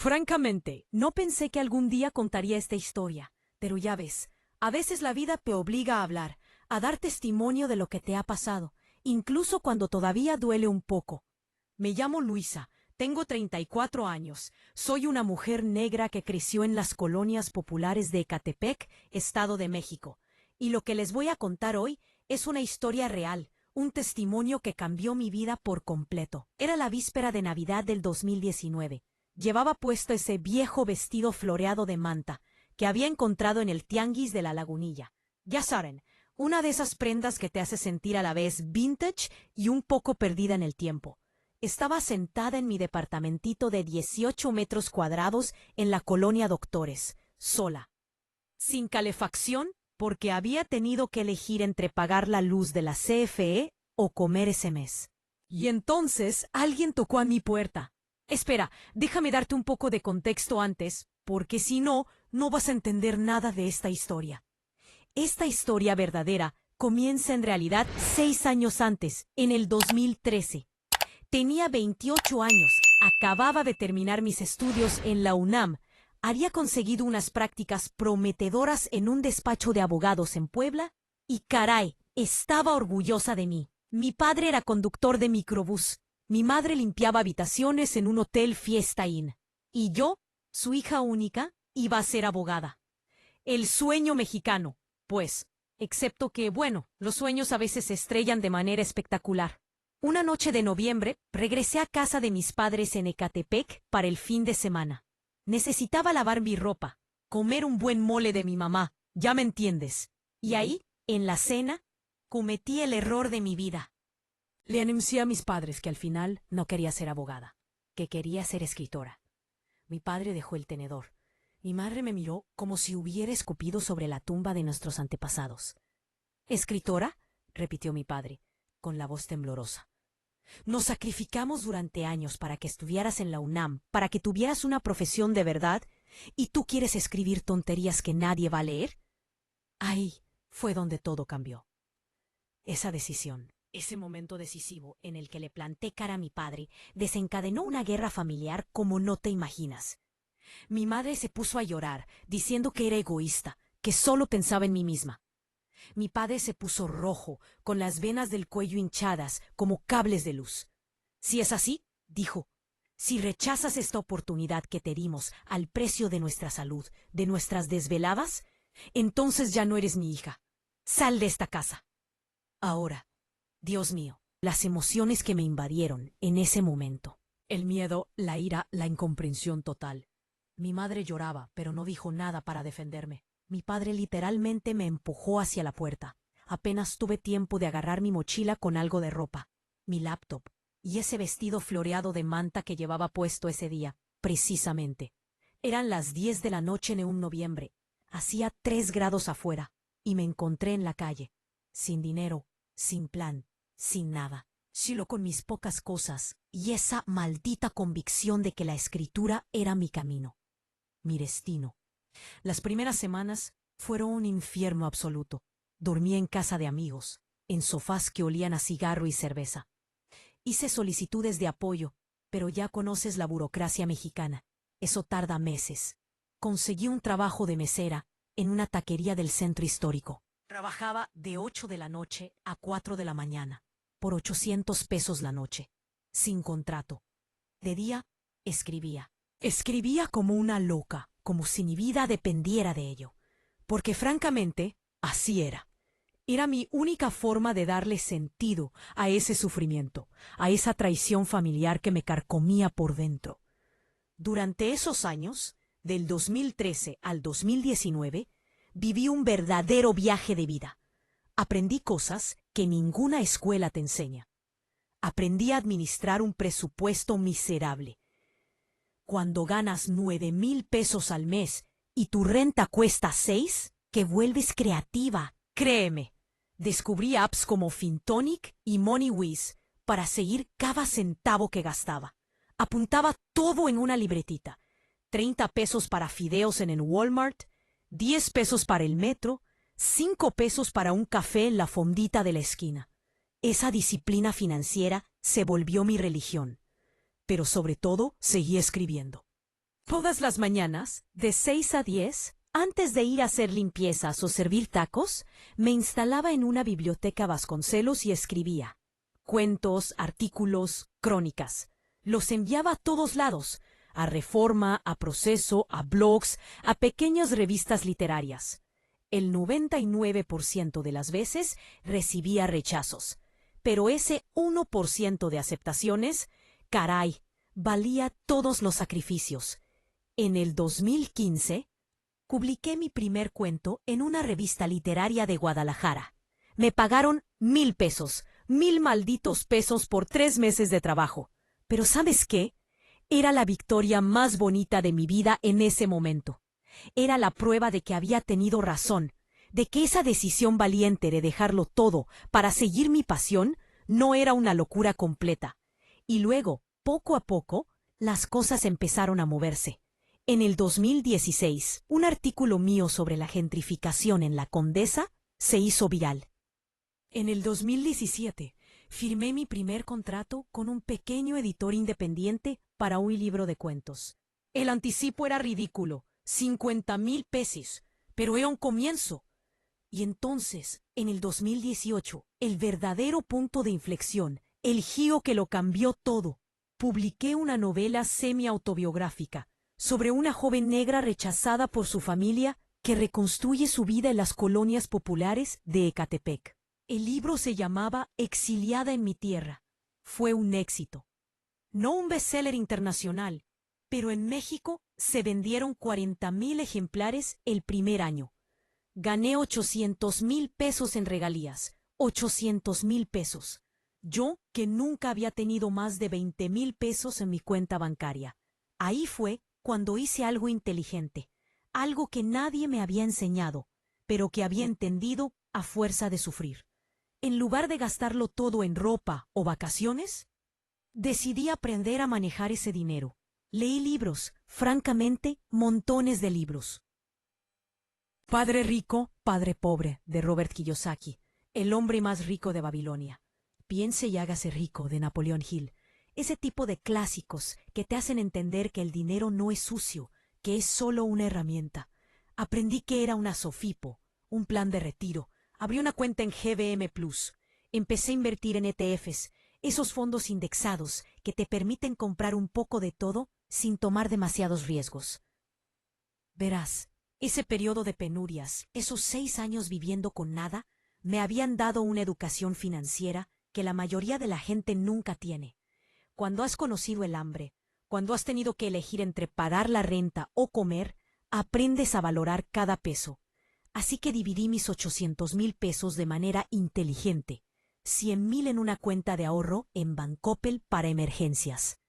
Francamente, no pensé que algún día contaría esta historia, pero ya ves, a veces la vida te obliga a hablar, a dar testimonio de lo que te ha pasado, incluso cuando todavía duele un poco. Me llamo Luisa, tengo 34 años, soy una mujer negra que creció en las colonias populares de Ecatepec, Estado de México, y lo que les voy a contar hoy es una historia real, un testimonio que cambió mi vida por completo. Era la víspera de Navidad del 2019. Llevaba puesto ese viejo vestido floreado de manta que había encontrado en el tianguis de la Lagunilla. Ya saben, una de esas prendas que te hace sentir a la vez vintage y un poco perdida en el tiempo. Estaba sentada en mi departamentito de 18 metros cuadrados en la colonia Doctores, sola, sin calefacción, porque había tenido que elegir entre pagar la luz de la CFE o comer ese mes. Y entonces alguien tocó a mi puerta. Espera, déjame darte un poco de contexto antes, porque si no, no vas a entender nada de esta historia. Esta historia verdadera comienza en realidad 6 años antes, en el 2013. Tenía 28 años, acababa de terminar mis estudios en la UNAM, había conseguido unas prácticas prometedoras en un despacho de abogados en Puebla y caray, estaba orgullosa de mí. Mi padre era conductor de microbús, mi madre limpiaba habitaciones en un hotel Fiesta Inn y yo, su hija única, iba a ser abogada. El sueño mexicano, pues, excepto que, bueno, los sueños a veces se estrellan de manera espectacular. Una noche de noviembre, regresé a casa de mis padres en Ecatepec para el fin de semana. Necesitaba lavar mi ropa, comer un buen mole de mi mamá, ya me entiendes. Y ahí, en la cena, cometí el error de mi vida. Le anuncié a mis padres que al final no quería ser abogada, que quería ser escritora. Mi padre dejó el tenedor. Mi madre me miró como si hubiera escupido sobre la tumba de nuestros antepasados. ¿Escritora?, repitió mi padre, con la voz temblorosa. Nos sacrificamos durante años para que estudiaras en la UNAM, para que tuvieras una profesión de verdad, ¿y tú quieres escribir tonterías que nadie va a leer? Ahí fue donde todo cambió. Esa decisión, ese momento decisivo en el que le planté cara a mi padre, desencadenó una guerra familiar como no te imaginas. Mi madre se puso a llorar, diciendo que era egoísta, que solo pensaba en mí misma. Mi padre se puso rojo, con las venas del cuello hinchadas, como cables de luz. Si es así, dijo, si rechazas esta oportunidad que te dimos al precio de nuestra salud, de nuestras desveladas, entonces ya no eres mi hija. Sal de esta casa. Ahora, Dios mío, las emociones que me invadieron en ese momento. El miedo, la ira, la incomprensión total. Mi madre lloraba, pero no dijo nada para defenderme. Mi padre literalmente me empujó hacia la puerta. Apenas tuve tiempo de agarrar mi mochila con algo de ropa, mi laptop y ese vestido floreado de manta que llevaba puesto ese día, precisamente. Eran las 10 de la noche en un noviembre. Hacía 3 grados afuera y me encontré en la calle, sin dinero, sin plan, sin nada, solo con mis pocas cosas y esa maldita convicción de que la escritura era mi camino, mi destino. Las primeras semanas fueron un infierno absoluto. Dormí en casa de amigos, en sofás que olían a cigarro y cerveza. Hice solicitudes de apoyo, pero ya conoces la burocracia mexicana. Eso tarda meses. Conseguí un trabajo de mesera en una taquería del centro histórico. Trabajaba de 8 de la noche a 4 de la mañana, por 800 pesos la noche, sin contrato. De día, escribía. Escribía como una loca, como si mi vida dependiera de ello. Porque francamente, así era. Era mi única forma de darle sentido a ese sufrimiento, a esa traición familiar que me carcomía por dentro. Durante esos años, del 2013 al 2019, viví un verdadero viaje de vida. Aprendí cosas que ninguna escuela te enseña. Aprendí a administrar un presupuesto miserable. Cuando ganas 9,000 pesos al mes y tu renta cuesta 6, que vuelves creativa. Créeme, descubrí apps como Fintonic y MoneyWiz para seguir cada centavo que gastaba. Apuntaba todo en una libretita. 30 pesos para fideos en el Walmart, 10 pesos para el metro, 5 pesos para un café en la fondita de la esquina. Esa disciplina financiera se volvió mi religión. Pero sobre todo, seguí escribiendo. Todas las mañanas, de 6 a 10, antes de ir a hacer limpiezas o servir tacos, me instalaba en una biblioteca Vasconcelos y escribía cuentos, artículos, crónicas. Los enviaba a todos lados, a Reforma, a Proceso, a blogs, a pequeñas revistas literarias. El 99% de las veces recibía rechazos, pero ese 1% de aceptaciones, caray, valía todos los sacrificios. En el 2015, publiqué mi primer cuento en una revista literaria de Guadalajara. Me pagaron 1,000 pesos, 1,000 malditos pesos por 3 meses de trabajo. Pero ¿sabes qué? Era la victoria más bonita de mi vida en ese momento. Era la prueba de que había tenido razón, de que esa decisión valiente de dejarlo todo para seguir mi pasión no era una locura completa. Y luego, poco a poco, las cosas empezaron a moverse. En el 2016, un artículo mío sobre la gentrificación en la Condesa se hizo viral. En el 2017, firmé mi primer contrato con un pequeño editor independiente para un libro de cuentos. El anticipo era ridículo, 50,000 pesos, pero era un comienzo. Y entonces, en el 2018, el verdadero punto de inflexión, el giro que lo cambió todo, publiqué una novela semi-autobiográfica sobre una joven negra rechazada por su familia que reconstruye su vida en las colonias populares de Ecatepec. El libro se llamaba Exiliada en mi tierra. Fue un éxito. No un bestseller internacional, pero en México se vendieron 40,000 ejemplares el primer año. Gané 800,000 pesos en regalías. 800,000 pesos. Yo, que nunca había tenido más de 20,000 pesos en mi cuenta bancaria. Ahí fue cuando hice algo inteligente, algo que nadie me había enseñado, pero que había entendido a fuerza de sufrir. En lugar de gastarlo todo en ropa o vacaciones, decidí aprender a manejar ese dinero. Leí libros, francamente, montones de libros. Padre rico, padre pobre, de Robert Kiyosaki, el hombre más rico de Babilonia. Piense y hágase rico, de Napoleón Hill. Ese tipo de clásicos que te hacen entender que el dinero no es sucio, que es solo una herramienta. Aprendí que era una SOFIPO, un plan de retiro. Abrí una cuenta en GBM Plus. Empecé a invertir en ETFs, esos fondos indexados que te permiten comprar un poco de todo sin tomar demasiados riesgos. Verás, ese periodo de penurias, esos 6 años viviendo con nada, me habían dado una educación financiera que la mayoría de la gente nunca tiene. Cuando has conocido el hambre, cuando has tenido que elegir entre pagar la renta o comer, aprendes a valorar cada peso. Así que dividí mis 800,000 pesos de manera inteligente, 100,000 en una cuenta de ahorro en Bancoppel para emergencias,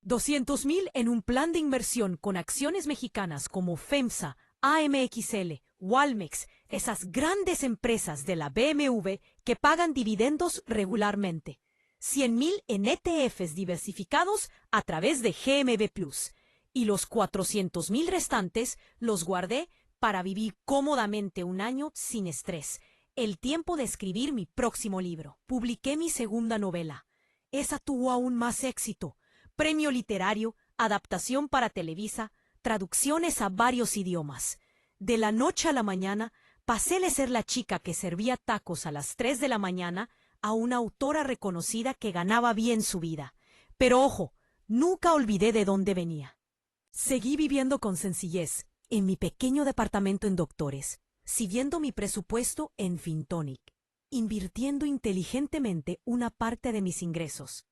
200,000 en un plan de inversión con acciones mexicanas como FEMSA, AMXL, Walmex, esas grandes empresas de la BMW que pagan dividendos regularmente, 100,000 en ETFs diversificados a través de GMB Plus, y los 400,000 restantes los guardé para vivir cómodamente un año sin estrés, el tiempo de escribir mi próximo libro. Publiqué mi segunda novela. Esa tuvo aún más éxito. Premio literario, adaptación para Televisa, traducciones a varios idiomas. De la noche a la mañana, pasé de ser la chica que servía tacos a las 3 de la mañana a una autora reconocida que ganaba bien su vida. Pero ojo, nunca olvidé de dónde venía. Seguí viviendo con sencillez en mi pequeño departamento en Doctores, siguiendo mi presupuesto en Fintonic, invirtiendo inteligentemente una parte de mis ingresos.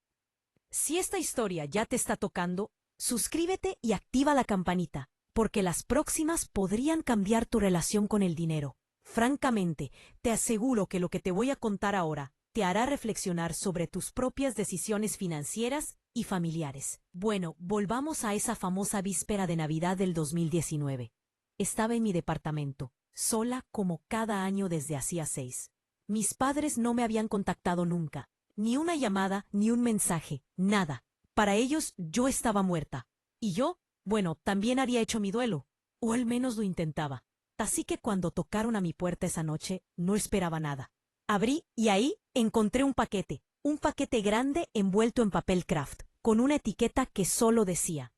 Si esta historia ya te está tocando, suscríbete y activa la campanita, porque las próximas podrían cambiar tu relación con el dinero. Francamente, te aseguro que lo que te voy a contar ahora te hará reflexionar sobre tus propias decisiones financieras y familiares. Bueno, volvamos a esa famosa víspera de Navidad del 2019. Estaba en mi departamento, sola como cada año desde hacía 6. Mis padres no me habían contactado nunca. Ni una llamada, ni un mensaje, nada. Para ellos yo estaba muerta. Y yo, bueno, también había hecho mi duelo. O al menos lo intentaba. Así que cuando tocaron a mi puerta esa noche, no esperaba nada. Abrí y ahí encontré un paquete grande envuelto en papel craft, con una etiqueta que solo decía: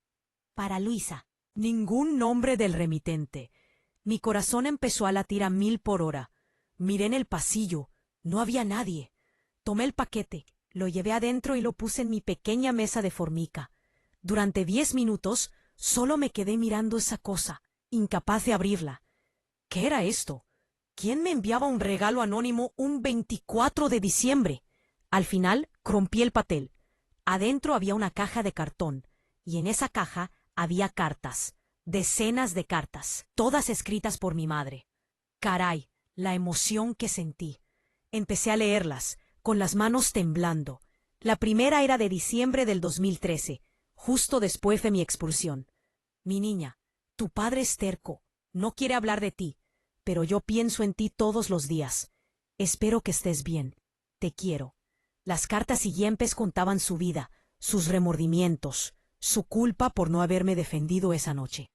para Luisa. Ningún nombre del remitente. Mi corazón empezó a latir a 1000 por hora. Miré en el pasillo. No había nadie. Tomé el paquete, lo llevé adentro y lo puse en mi pequeña mesa de formica. Durante 10 minutos solo me quedé mirando esa cosa, incapaz de abrirla. ¿Qué era esto? ¿Quién me enviaba un regalo anónimo un 24 de diciembre? Al final, rompí el papel. Adentro había una caja de cartón, y en esa caja había cartas, decenas de cartas, todas escritas por mi madre. Caray, la emoción que sentí. Empecé a leerlas, con las manos temblando. La primera era de diciembre del 2013, justo después de mi expulsión. Mi niña, tu padre es terco, no quiere hablar de ti, pero yo pienso en ti todos los días. Espero que estés bien. Te quiero. Las cartas siguientes contaban su vida, sus remordimientos, su culpa por no haberme defendido esa noche.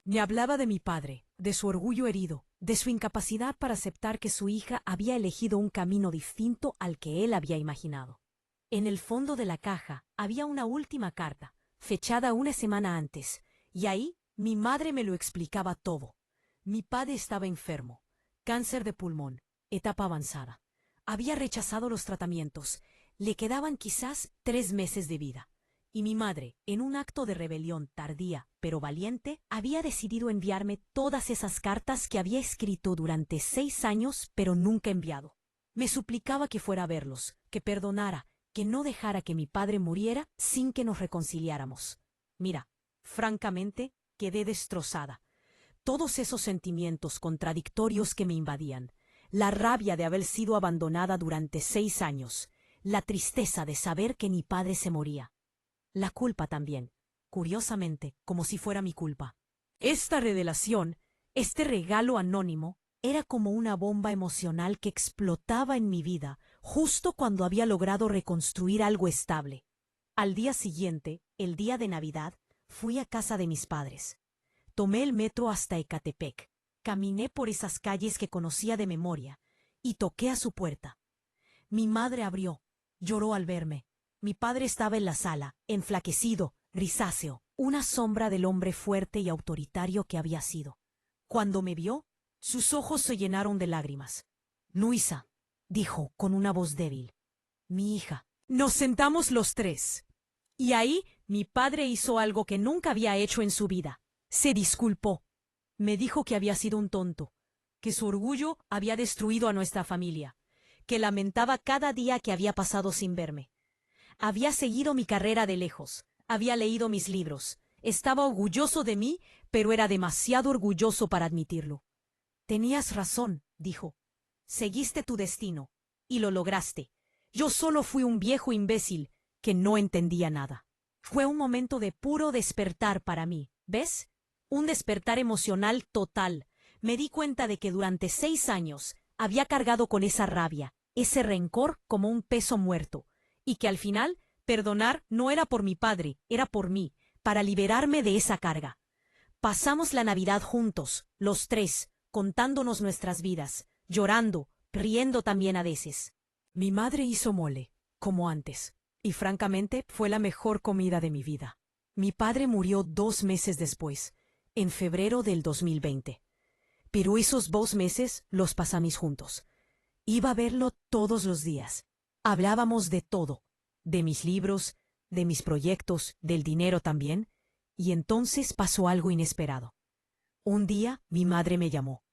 Me hablaba de mi padre, de su orgullo herido, de su incapacidad para aceptar que su hija había elegido un camino distinto al que él había imaginado. En el fondo de la caja había una última carta, fechada una semana antes, y ahí mi madre me lo explicaba todo. Mi padre estaba enfermo, cáncer de pulmón, etapa avanzada. Había rechazado los tratamientos, le quedaban quizás 3 meses de vida. Y mi madre, en un acto de rebelión tardía pero valiente, había decidido enviarme todas esas cartas que había escrito durante 6 años pero nunca enviado. Me suplicaba que fuera a verlos, que perdonara, que no dejara que mi padre muriera sin que nos reconciliáramos. Mira, francamente, quedé destrozada. Todos esos sentimientos contradictorios que me invadían, la rabia de haber sido abandonada durante 6 años, la tristeza de saber que mi padre se moría. La culpa también, curiosamente, como si fuera mi culpa. Esta revelación, este regalo anónimo, era como una bomba emocional que explotaba en mi vida justo cuando había logrado reconstruir algo estable. Al día siguiente, el día de Navidad, fui a casa de mis padres. Tomé el metro hasta Ecatepec, caminé por esas calles que conocía de memoria y toqué a su puerta. Mi madre abrió, lloró al verme. Mi padre estaba en la sala, enflaquecido, grisáceo, una sombra del hombre fuerte y autoritario que había sido. Cuando me vio, sus ojos se llenaron de lágrimas. Luisa, dijo con una voz débil. Mi hija. Nos sentamos los tres. Y ahí mi padre hizo algo que nunca había hecho en su vida. Se disculpó. Me dijo que había sido un tonto, que su orgullo había destruido a nuestra familia, que lamentaba cada día que había pasado sin verme. Había seguido mi carrera de lejos, había leído mis libros, estaba orgulloso de mí, pero era demasiado orgulloso para admitirlo. Tenías razón, dijo. Seguiste tu destino, y lo lograste. Yo solo fui un viejo imbécil que no entendía nada. Fue un momento de puro despertar para mí, ¿ves? Un despertar emocional total. Me di cuenta de que durante 6 años había cargado con esa rabia, ese rencor como un peso muerto, y que al final perdonar no era por mi padre, era por mí, para liberarme de esa carga. Pasamos la Navidad juntos, los tres, contándonos nuestras vidas, llorando, riendo también a veces. Mi madre hizo mole, como antes, y francamente fue la mejor comida de mi vida. Mi padre murió 2 meses después, en febrero del 2020. Pero esos 2 meses los pasamos juntos. Iba a verlo todos los días. Hablábamos de todo, de mis libros, de mis proyectos, del dinero también, y entonces pasó algo inesperado. Un día mi madre me llamó.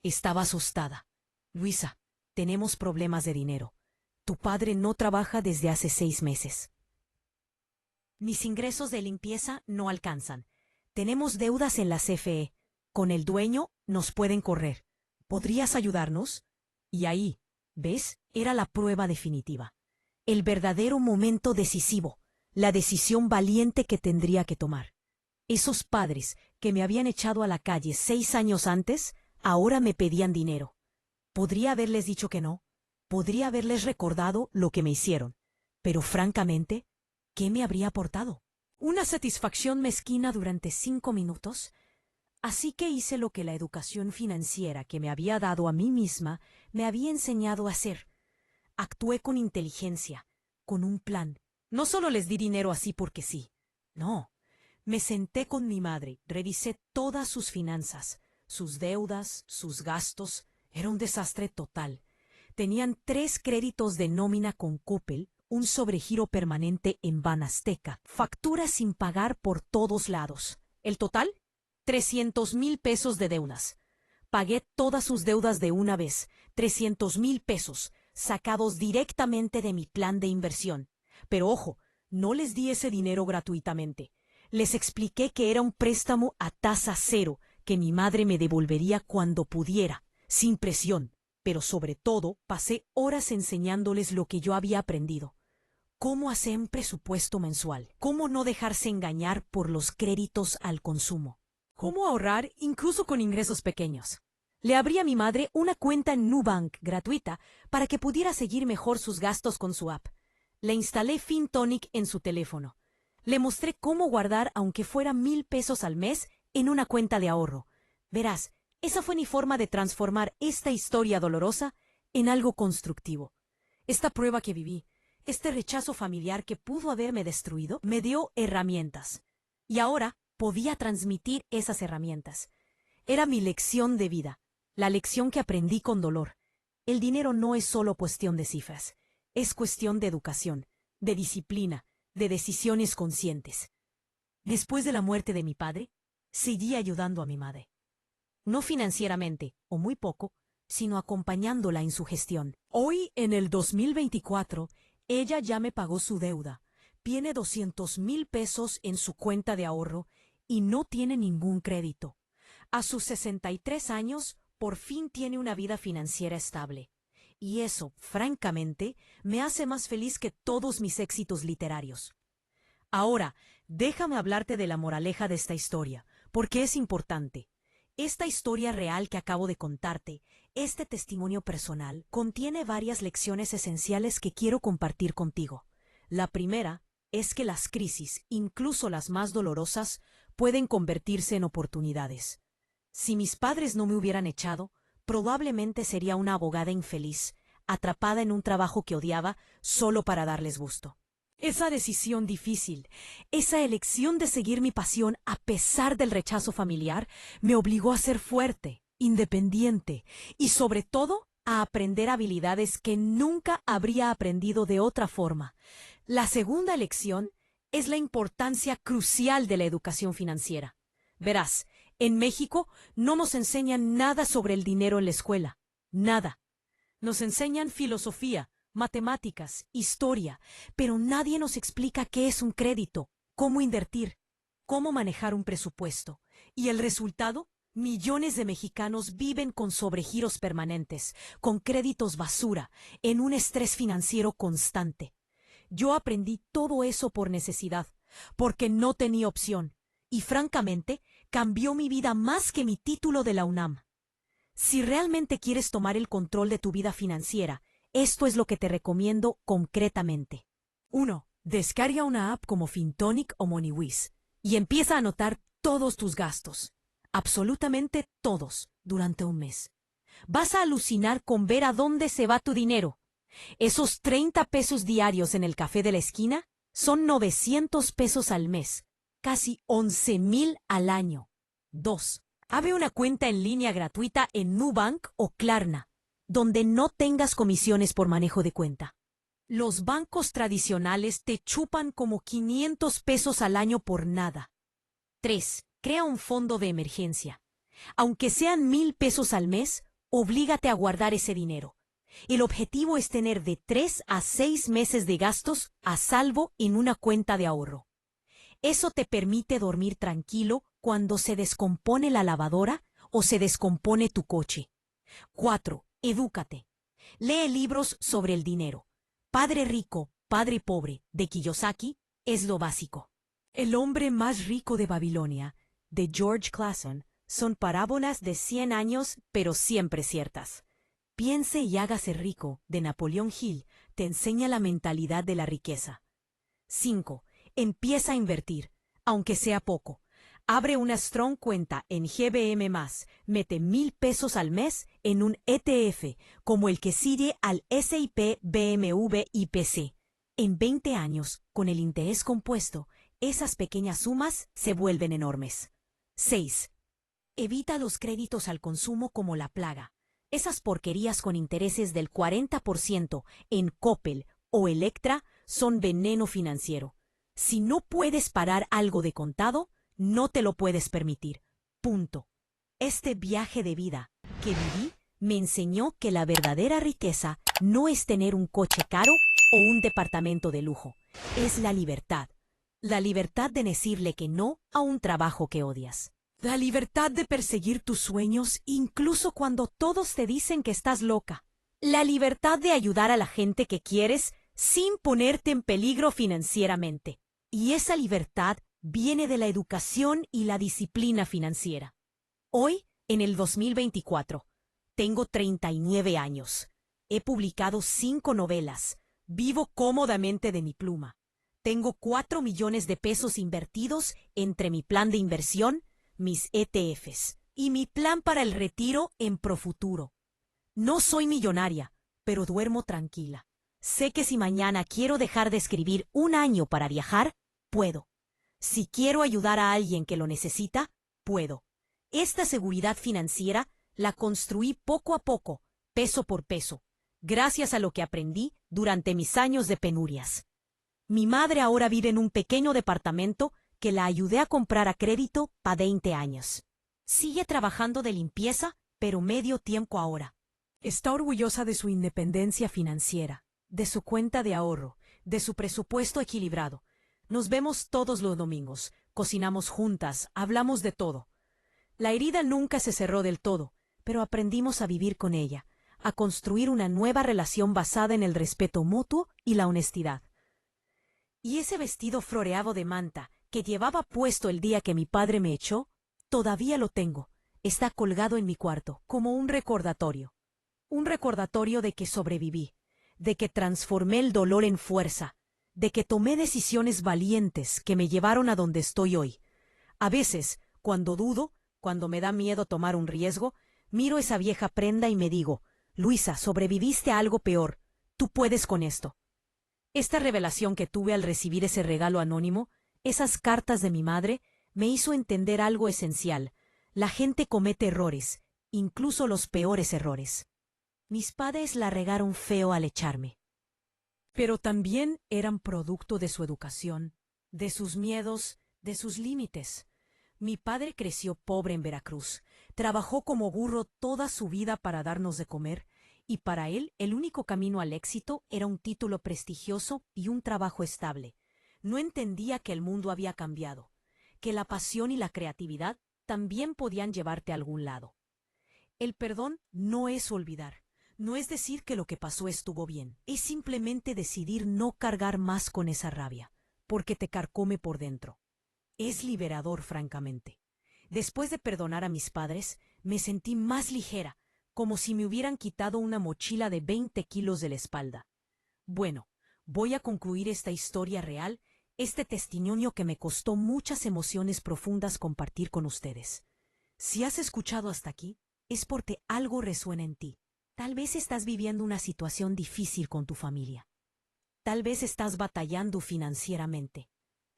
Estaba asustada. Luisa, tenemos problemas de dinero. Tu padre no trabaja desde hace 6 meses. Mis ingresos de limpieza no alcanzan. Tenemos deudas en la CFE. Con el dueño nos pueden correr. ¿Podrías ayudarnos? Y ahí, ¿ves? Era la prueba definitiva. El verdadero momento decisivo. La decisión valiente que tendría que tomar. Esos padres que me habían echado a la calle 6 años antes, ahora me pedían dinero. Podría haberles dicho que no. Podría haberles recordado lo que me hicieron. Pero francamente, ¿qué me habría aportado? Una satisfacción mezquina durante 5 minutos. Así que hice lo que la educación financiera que me había dado a mí misma me había enseñado a hacer. Actué con inteligencia, con un plan. No solo les di dinero así porque sí. No. Me senté con mi madre, revisé todas sus finanzas, sus deudas, sus gastos. Era un desastre total. Tenían 3 créditos de nómina con Coppel, un sobregiro permanente en Banazteca, facturas sin pagar por todos lados. ¿El total? 300,000 pesos de deudas. Pagué todas sus deudas de una vez, 300,000 pesos, sacados directamente de mi plan de inversión. Pero ojo, no les di ese dinero gratuitamente. Les expliqué que era un préstamo a tasa cero, que mi madre me devolvería cuando pudiera, sin presión. Pero sobre todo, pasé horas enseñándoles lo que yo había aprendido. Cómo hacer un presupuesto mensual, cómo no dejarse engañar por los créditos al consumo, cómo ahorrar incluso con ingresos pequeños. Le abrí a mi madre una cuenta en Nubank gratuita para que pudiera seguir mejor sus gastos con su app. Le instalé FinTonic en su teléfono. Le mostré cómo guardar aunque fuera 1,000 pesos al mes en una cuenta de ahorro. Verás, esa fue mi forma de transformar esta historia dolorosa en algo constructivo. Esta prueba que viví, este rechazo familiar que pudo haberme destruido, me dio herramientas. Y ahora podía transmitir esas herramientas. Era mi lección de vida, la lección que aprendí con dolor. El dinero no es solo cuestión de cifras, es cuestión de educación, de disciplina, de decisiones conscientes. Después de la muerte de mi padre, seguí ayudando a mi madre. No financieramente, o muy poco, sino acompañándola en su gestión. Hoy, en el 2024, ella ya me pagó su deuda. Tiene 200,000 pesos en su cuenta de ahorro y no tiene ningún crédito. A sus 63 años, por fin tiene una vida financiera estable. Y eso, francamente, me hace más feliz que todos mis éxitos literarios. Ahora, déjame hablarte de la moraleja de esta historia, porque es importante. Esta historia real que acabo de contarte, este testimonio personal, contiene varias lecciones esenciales que quiero compartir contigo. La primera es que las crisis, incluso las más dolorosas, pueden convertirse en oportunidades. Si mis padres no me hubieran echado, probablemente sería una abogada infeliz, atrapada en un trabajo que odiaba solo para darles gusto. Esa decisión difícil, esa elección de seguir mi pasión a pesar del rechazo familiar, me obligó a ser fuerte, independiente y sobre todo a aprender habilidades que nunca habría aprendido de otra forma. La segunda elección es la importancia crucial de la educación financiera. Verás, en México no nos enseñan nada sobre el dinero en la escuela, nada. Nos enseñan filosofía, matemáticas, historia, pero nadie nos explica qué es un crédito, cómo invertir, cómo manejar un presupuesto. Y el resultado, millones de mexicanos viven con sobregiros permanentes, con créditos basura, en un estrés financiero constante. Yo aprendí todo eso por necesidad, porque no tenía opción, y francamente, cambió mi vida más que mi título de la UNAM. Si realmente quieres tomar el control de tu vida financiera, esto es lo que te recomiendo concretamente. 1. Descarga una app como FinTonic o MoneyWiz y empieza a anotar todos tus gastos, absolutamente todos, durante un mes. Vas a alucinar con ver a dónde se va tu dinero. Esos 30 pesos diarios en el café de la esquina son 900 pesos al mes, casi 11,000 al año. 2. Abre una cuenta en línea gratuita en Nubank o Klarna, donde no tengas comisiones por manejo de cuenta. Los bancos tradicionales te chupan como 500 pesos al año por nada. 3. Crea un fondo de emergencia. Aunque sean 1,000 pesos al mes, oblígate a guardar ese dinero. El objetivo es tener de 3 a 6 meses de gastos a salvo en una cuenta de ahorro. Eso te permite dormir tranquilo cuando se descompone la lavadora o se descompone tu coche. 4. Edúcate. Lee libros sobre el dinero. Padre rico, padre pobre, de Kiyosaki, es lo básico. El hombre más rico de Babilonia, de George Clason, son parábolas de 100 años, pero siempre ciertas. Piense y hágase rico, de Napoleón Hill, te enseña la mentalidad de la riqueza. 5. Empieza a invertir, aunque sea poco. Abre una Strong cuenta en GBM+, mete 1,000 pesos al mes en un ETF, como el que sigue al S&P BMW IPC. En 20 años, con el interés compuesto, esas pequeñas sumas se vuelven enormes. 6. Evita los créditos al consumo como la plaga. Esas porquerías con intereses del 40% en Coppel o Electra son veneno financiero. Si no puedes parar algo de contado, no te lo puedes permitir. Punto. Este viaje de vida que viví me enseñó que la verdadera riqueza no es tener un coche caro o un departamento de lujo. Es la libertad. La libertad de decirle que no a un trabajo que odias. La libertad de perseguir tus sueños incluso cuando todos te dicen que estás loca. La libertad de ayudar a la gente que quieres sin ponerte en peligro financieramente. Y esa libertad viene de la educación y la disciplina financiera. Hoy, en el 2024, tengo 39 años. He publicado 5 novelas. Vivo cómodamente de mi pluma. Tengo 4 millones de pesos invertidos entre mi plan de inversión, mis ETFs y mi plan para el retiro en Profuturo. No soy millonaria, pero duermo tranquila. Sé que si mañana quiero dejar de escribir un año para viajar, puedo. Si quiero ayudar a alguien que lo necesita, puedo. Esta seguridad financiera la construí poco a poco, peso por peso, gracias a lo que aprendí durante mis años de penurias. Mi madre ahora vive en un pequeño departamento que la ayudé a comprar a crédito para 20 años. Sigue trabajando de limpieza, pero medio tiempo ahora. Está orgullosa de su independencia financiera, de su cuenta de ahorro, de su presupuesto equilibrado. Nos vemos todos los domingos, cocinamos juntas, hablamos de todo. La herida nunca se cerró del todo, pero aprendimos a vivir con ella, a construir una nueva relación basada en el respeto mutuo y la honestidad. Y ese vestido floreado de manta que llevaba puesto el día que mi padre me echó, todavía lo tengo. Está colgado en mi cuarto, como un recordatorio. Un recordatorio de que sobreviví, de que transformé el dolor en fuerza, de que tomé decisiones valientes que me llevaron a donde estoy hoy. A veces, cuando dudo, cuando me da miedo tomar un riesgo, miro esa vieja prenda y me digo, Luisa, sobreviviste a algo peor. Tú puedes con esto. Esta revelación que tuve al recibir ese regalo anónimo, esas cartas de mi madre, me hizo entender algo esencial. La gente comete errores, incluso los peores errores. Mis padres la regaron feo al echarme. Pero también eran producto de su educación, de sus miedos, de sus límites. Mi padre creció pobre en Veracruz, trabajó como burro toda su vida para darnos de comer, y para él el único camino al éxito era un título prestigioso y un trabajo estable. No entendía que el mundo había cambiado, que la pasión y la creatividad también podían llevarte a algún lado. El perdón no es olvidar, no es decir que lo que pasó estuvo bien, es simplemente decidir no cargar más con esa rabia, porque te carcome por dentro. Es liberador, francamente. Después de perdonar a mis padres, me sentí más ligera, como si me hubieran quitado una mochila de 20 kilos de la espalda. Bueno, voy a concluir esta historia real, este testimonio que me costó muchas emociones profundas compartir con ustedes. Si has escuchado hasta aquí, es porque algo resuena en ti. Tal vez estás viviendo una situación difícil con tu familia. Tal vez estás batallando financieramente.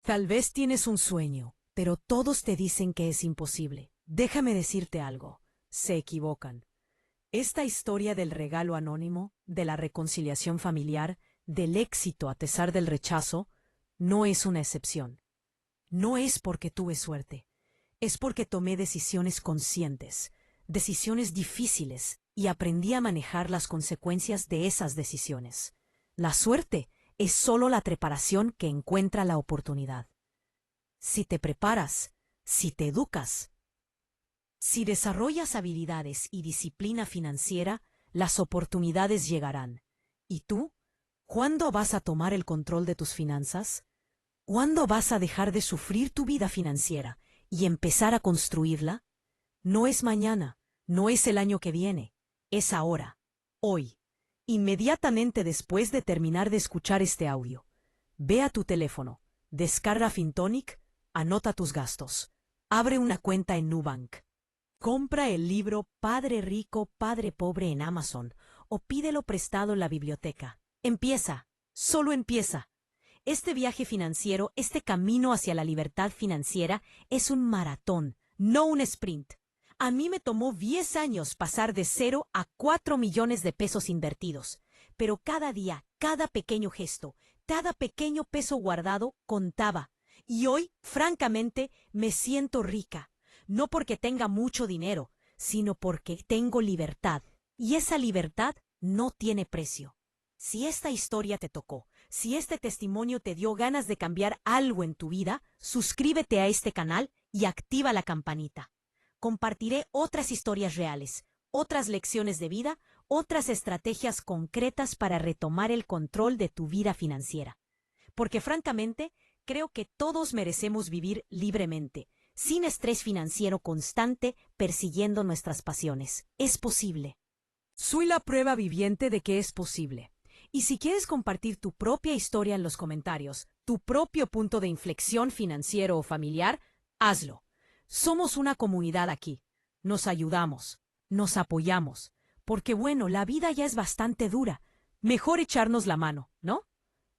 Tal vez tienes un sueño, pero todos te dicen que es imposible. Déjame decirte algo. Se equivocan. Esta historia del regalo anónimo, de la reconciliación familiar, del éxito a pesar del rechazo, no es una excepción. No es porque tuve suerte. Es porque tomé decisiones conscientes, decisiones difíciles, y aprendí a manejar las consecuencias de esas decisiones. La suerte es solo la preparación que encuentra la oportunidad. Si te preparas, si te educas, si desarrollas habilidades y disciplina financiera, las oportunidades llegarán. ¿Y tú? ¿Cuándo vas a tomar el control de tus finanzas? ¿Cuándo vas a dejar de sufrir tu vida financiera y empezar a construirla? No es mañana, no es el año que viene, es ahora, hoy. Inmediatamente después de terminar de escuchar este audio, ve a tu teléfono, descarga Fintonic, anota tus gastos, abre una cuenta en Nubank, compra el libro Padre Rico, Padre Pobre en Amazon o pídelo prestado en la biblioteca. Empieza, solo empieza. Este viaje financiero, este camino hacia la libertad financiera, es un maratón, no un sprint. A mí me tomó 10 años pasar de 0 a 4 millones de pesos invertidos, pero cada día, cada pequeño gesto, cada pequeño peso guardado contaba. Y hoy, francamente, me siento rica, no porque tenga mucho dinero, sino porque tengo libertad. Y esa libertad no tiene precio. Si esta historia te tocó, si este testimonio te dio ganas de cambiar algo en tu vida, suscríbete a este canal y activa la campanita. Compartiré otras historias reales, otras lecciones de vida, otras estrategias concretas para retomar el control de tu vida financiera. Porque francamente, creo que todos merecemos vivir libremente, sin estrés financiero constante, persiguiendo nuestras pasiones. Es posible. Soy la prueba viviente de que es posible. Y si quieres compartir tu propia historia en los comentarios, tu propio punto de inflexión financiero o familiar, hazlo. Somos una comunidad aquí. Nos ayudamos, nos apoyamos. Porque bueno, la vida ya es bastante dura. Mejor echarnos la mano, ¿no?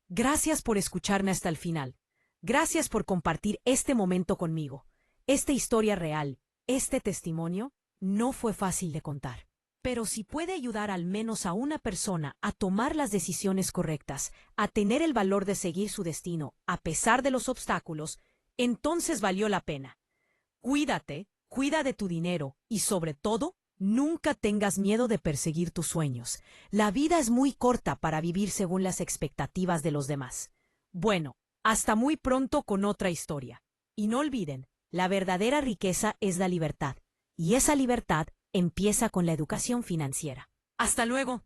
Gracias por escucharme hasta el final. Gracias por compartir este momento conmigo. Esta historia real, este testimonio, no fue fácil de contar. Pero si puede ayudar al menos a una persona a tomar las decisiones correctas, a tener el valor de seguir su destino a pesar de los obstáculos, entonces valió la pena. Cuídate, cuida de tu dinero y sobre todo, nunca tengas miedo de perseguir tus sueños. La vida es muy corta para vivir según las expectativas de los demás. Bueno, hasta muy pronto con otra historia. Y no olviden, la verdadera riqueza es la libertad. Y esa libertad empieza con la educación financiera. ¡Hasta luego!